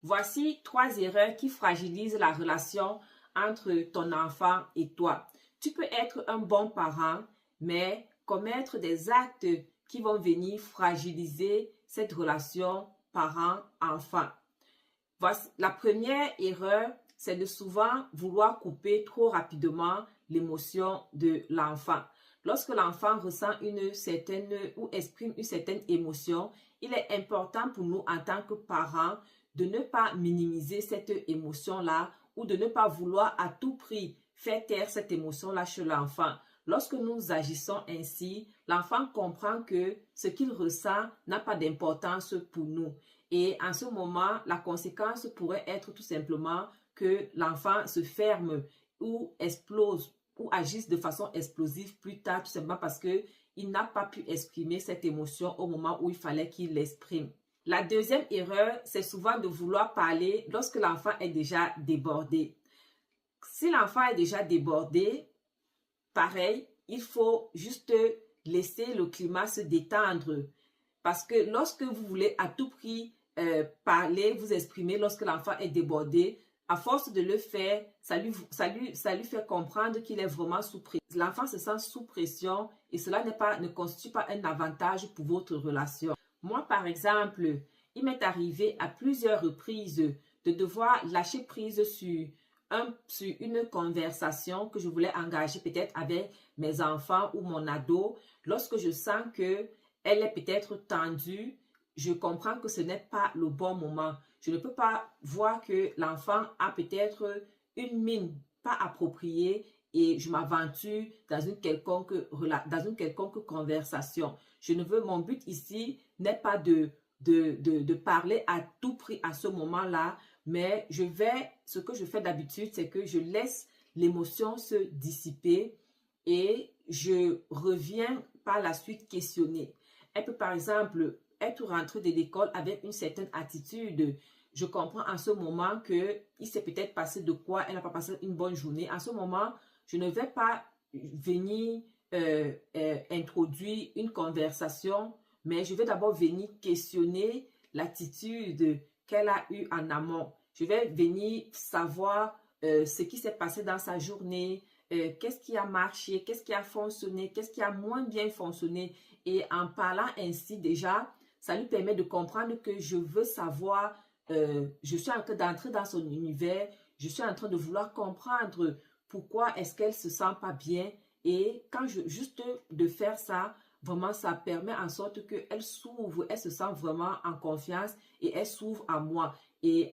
Voici 3 erreurs qui fragilisent la relation entre ton enfant et toi. Tu peux être un bon parent, mais commettre des actes qui vont venir fragiliser cette relation parent-enfant. Voici, la première erreur, c'est de souvent vouloir couper trop rapidement l'émotion de l'enfant. Lorsque l'enfant ressent une certaine ou exprime une certaine émotion, il est important pour nous en tant que parents de ne pas minimiser cette émotion-là ou de ne pas vouloir à tout prix faire taire cette émotion-là chez l'enfant. Lorsque nous agissons ainsi, l'enfant comprend que ce qu'il ressent n'a pas d'importance pour nous. Et en ce moment, la conséquence pourrait être tout simplement que l'enfant se ferme ou explose ou agisse de façon explosive plus tard, tout simplement parce qu'il n'a pas pu exprimer cette émotion au moment où il fallait qu'il l'exprime. La deuxième erreur, c'est souvent de vouloir parler lorsque l'enfant est déjà débordé. Si l'enfant est déjà débordé, pareil, il faut juste laisser le climat se détendre. Parce que lorsque vous voulez à tout prix parler, vous exprimer lorsque l'enfant est débordé, à force de le faire, ça lui fait comprendre qu'il est vraiment sous pression. L'enfant se sent sous pression et cela ne constitue pas un avantage pour votre relation. Moi, par exemple, il m'est arrivé à plusieurs reprises de devoir lâcher prise sur une conversation que je voulais engager peut-être avec mes enfants ou mon ado. Lorsque je sens que elle est peut-être tendue, je comprends que ce n'est pas le bon moment. Je ne peux pas voir que l'enfant a peut-être une mine pas appropriée et je m'aventure dans une quelconque conversation. Mon but ici n'est pas de parler à tout prix à ce moment-là, mais ce que je fais d'habitude, c'est que je laisse l'émotion se dissiper et je reviens par la suite questionner. Elle peut par exemple être rentrée de l'école avec une certaine attitude. Je comprends en ce moment qu'il s'est peut-être passé de quoi, elle n'a pas passé une bonne journée. En ce moment, je ne vais pas venir introduire une conversation, mais je vais d'abord venir questionner l'attitude qu'elle a eue en amont. Je vais venir savoir ce qui s'est passé dans sa journée, qu'est-ce qui a marché, qu'est-ce qui a fonctionné, qu'est-ce qui a moins bien fonctionné. Et en parlant ainsi déjà, ça lui permet de comprendre que je veux savoir, je suis en train d'entrer dans son univers, je suis en train de vouloir comprendre pourquoi est-ce qu'elle se sent pas bien. Et juste de faire ça, vraiment, ça permet en sorte qu'elle s'ouvre, elle se sent vraiment en confiance et elle s'ouvre à moi. Et